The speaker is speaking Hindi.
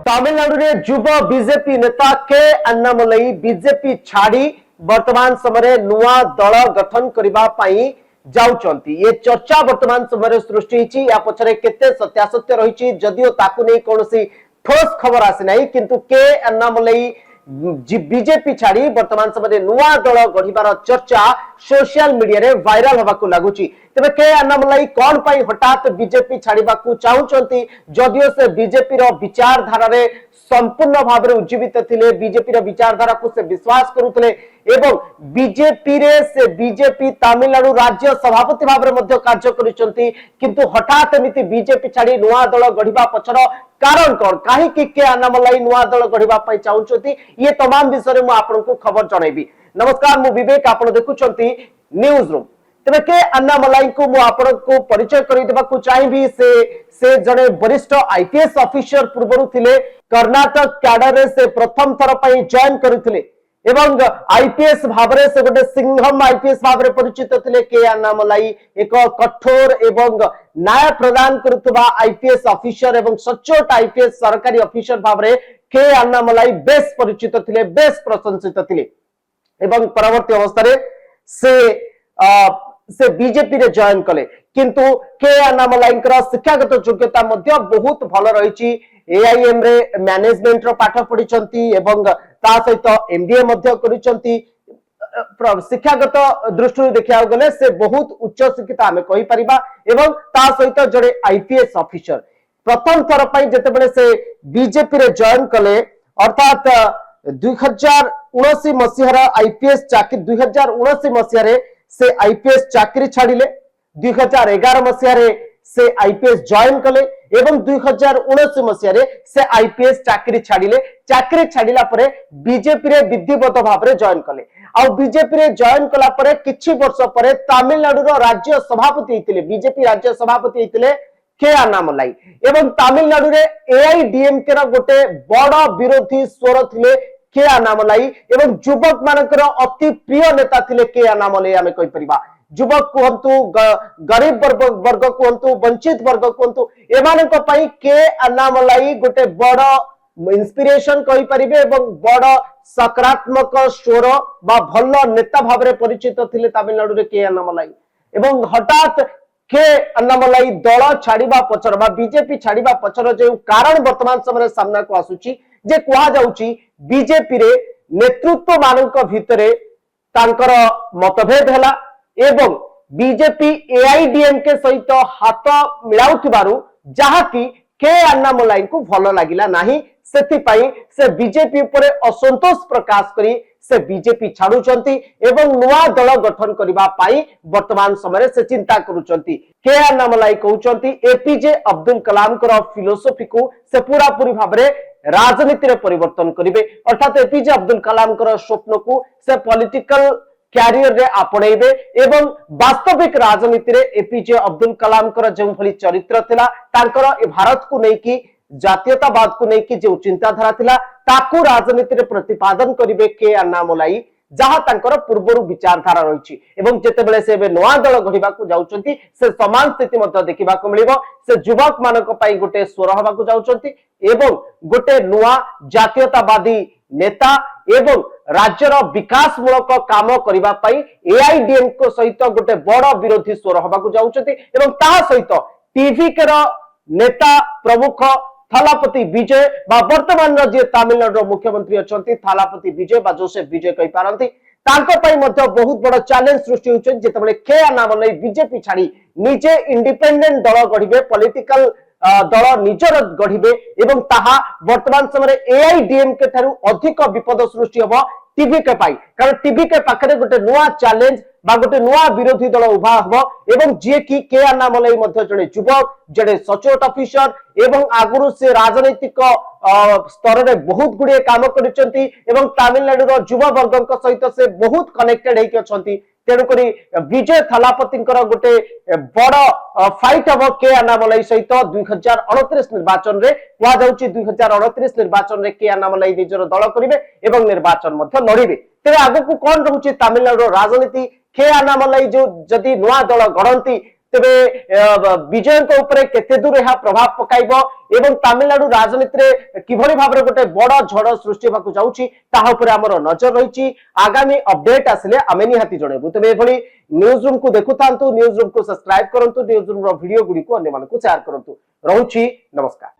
तमिलनाडु में युव बीजेपी नेता के अन्नामलई बीजेपी छाड़ी वर्तमान समय नुआ दल गठन करने जाउचंती। ये चर्चा वर्तमान समय सृष्टि होईची। या पछरे केते सत्यासत्य रहिची जदियो ताकू नै कोनोसी ठोस खबर आसी नै, किंतु के अन्नामलई बीजेपी छाड़ी वर्तमान समय नुआ दल गढ़िबार चर्चा सोशल मीडिया रे वायरल होबाकू लागुची। तेबे के अन्नामलई कोन पई हठात बीजेपी छाड़ीबाकू चाहुचंती? जदियो से बीजेपी रो विचारधारा रे संपूर्ण भाव में उज्जीवित थिले, बीजेपी रो विचारधारा को से विश्वास करुतले एवं बीजेपी रे से बीजेपी तमिलनाडु राज्य सभापति भाव में मध्य कार्य करिसंती। किंतु हठात एमिति बीजेपी छाड़ी नुआ दल गढ़िबा पछर कारण कोन? काहे के अन्नामलई नुआ दल गढ़िबा पई चाहुचंती? ये तमाम विषय में आपनको खबर जणाइबी। नमस्कार, मु विवेक, आपण देखुचंती न्यूज रूम। तेबे के अन्नामलई को मु आपनको परिचय करि देबाकू चाहिबी। से जने वरिष्ठ आईपीएस ऑफिसर पूर्वरु थिले। कर्नाटक कैडर रे से प्रथम थर पई जॉइन करिथिले एवं आईपीएस भाबरे से गोटे सिंघम आईपीएस भाबरे परिचित थिले। के अन्नामलई एक कठोर एवं न्याय प्रदान करुवा आईपीएस ऑफिसर एवं सचोट आईपीएस सरकारी ऑफिसर भाबरे के अन्नामलई बेस परिचित थिले, बेस प्रशंसित थिले एवं परवर्ती अवस्था से बीजेपी रे जॉइन कले। किंतु के अन्नामलई शिक्षागत योग्यता मध्य बहुत भल रही। एआईएम रे मैनेजमेंट रो पाठ पढ़ी एवं ता सहित एमबीए मध्य करिसंती। शिक्षागत दृष्टि देखा गले से बहुत उच्च शिक्षित आमे कहि परिबा एवं ता सहित जड़े आईपीएस ऑफिसर प्रथम थर पई जेतेबेले से बीजेपी रे जॉइन कले, अर्थात 2079 मसीहार आईपीएस चाकरी 2079 मसीहारे से आईपीएस चाकरी छाड़िले, 2011 मसीहारे से आईपीएस जॉइन कले एवं 2079 मसीहारे से आईपीएस चाकरी छाड़िले। चाकरी छाड़िला परे बीजेपी रे विधिवत भाव में जॉइन कले। आ बीजेपी रे जॉइन कला परे किछि वर्ष परे तमिलनाडु रो राज्य सभापति हेतिले, बीजेपी राज्य सभापति हेतिले के अन्नामलई एवं तमिलनाडु रे एआईडीएमके रो गोटे बड़ विरोधी स्वर थिले के अन्नामलई एवं युवक मानकर अति प्रिय नेता थिले के अन्नामलई। आमे कहि परिबा युवक कहतु, गरीब वर्ग कहतु, वंचित वर्ग कहतु, एमानक पई के अन्नामलई गोटे बड़ इंस्पिरेशन कहि परिबे एवं बड़ सकारात्मक स्वर बा भल नेता भाव में परिचित थिले तमिलनाडु रे के अन्नामलई। एवं हठात के अन्नामलई दल छाड़िबा पछर बा बीजेपी छाड़िबा पछर जे कारण वर्तमान समय सामना को आसुची जे कहा जाउची बीजेपी रे नेतृत्व मानक भितरे तांकर मतभेद हैला एवं बीजेपी एआईडीएमके सहित हाथ मिलाउथिबारु जहा कि के अन्नामलई को भल लागिला नाही, सेथिपाई से बीजेपी ऊपर असंतोष प्रकाश करी से बीजेपी छाड़ुचंती एवं नुआ दल गठन करबा पाई वर्तमान समय से चिंता करूचंती। के अन्नामलई कहउचंती एपीजे अब्दुल कलाम कर फिलोसफी को से पूरा पूरी भाबरे राजनीति रे परिवर्तन करिवे, अर्थात एपीजे अब्दुल कलाम कर स्वप्न को से पॉलिटिकल कैरियर रे आपणेबे एवं वास्तविक राजनीति रे एपीजे अब्दुल कलाम कर जो भली चरित्र थिला, तांकर ए भारत को नै कि जातीयतावाद को नै कि जो चिंताधारा थिला ताकू राजनीति रे प्रतिपादन करिवे के अन्नामलई, जहा तांकर पूर्वरु विचारधारा रहिछि एवं जेतेबेले से नवा दल गढ़िबा को जाउचंती से समान स्थिति मध्य देखिबा को मिलिबो। से युवक मानक पई गोटे स्वर हबा को जाउचंती एवं गोटे नुआ जातीयतावादी नेता एवं राज्यर विकास मूलक काम करबा पई एआईडीएम को सहित गोटे बड़ विरोधी स्वर हबा को जाउचंती एवं ता सहित टीवी के नेता प्रमुख थालापति विजय बा वर्तमान जे तमिलनाडु मुख्यमंत्री अछंती थालापति विजय बा जोसेफ विजय कहि पारंती, तांको पई मध्य बहुत बड़ चैलेंज सृष्टि होछ जेतेबेले के अन्नामलई बीजेपी छाड़ी निजे इंडिपेंडेंट दल गढ़िबे, पॉलिटिकल दल निजर गढ़िबे एवं ताहा वर्तमान समय एआईडीएमके ठारू अधिक विपद सृष्टि हबो टीवी के पाई। कारण टीवी के पाखरे गोटे नुआ चैलेंज बा गोटे नुआ विरोधी दल उभा हबो एवं जे कि के अन्नामलई मध्य जड़े युवक, जड़े सचोट ऑफिसर एवं आगुरु से राजनीतिक स्तर रे बहुत गुड़े काम करिसंती एवं तमिलनाडु रो युवा वर्गक सहित से बहुत कनेक्टेड हेकि अछंती। तेणुक विजय थालापति गोटे बड़ फाइट हम के अन्नामलई सहित 2029 निर्वाचन रे कह 2029 निर्वाचन रे के अन्नामलई निजर दल करिवे एवं निर्वाचन मध्य लड़िबे। तेरे आगु को कौन रहउची तमिलनाडु राजनीति? के अन्नामलई जो जदि नुआ दल गढ़ंती तेबे विजय उपरे केते दूर यह प्रभाव पकाइबो एवं तमिलनाडु राजनीति रे किभली भाबरे गोटे बड़ झड़ सृष्टि होबाकू जाउची ताहा उपरे हमर नजर रहिची आगामी अपडेट आसले आमे निहाती जणेबु तेबे एभली न्यूज रूम को देखुतांतु न्यूज रूम को सब्सक्राइब करंतु न्यूज रूम रो वीडियो गुडी को अन्य मानकू शेयर करंतु रहुची नमस्कार।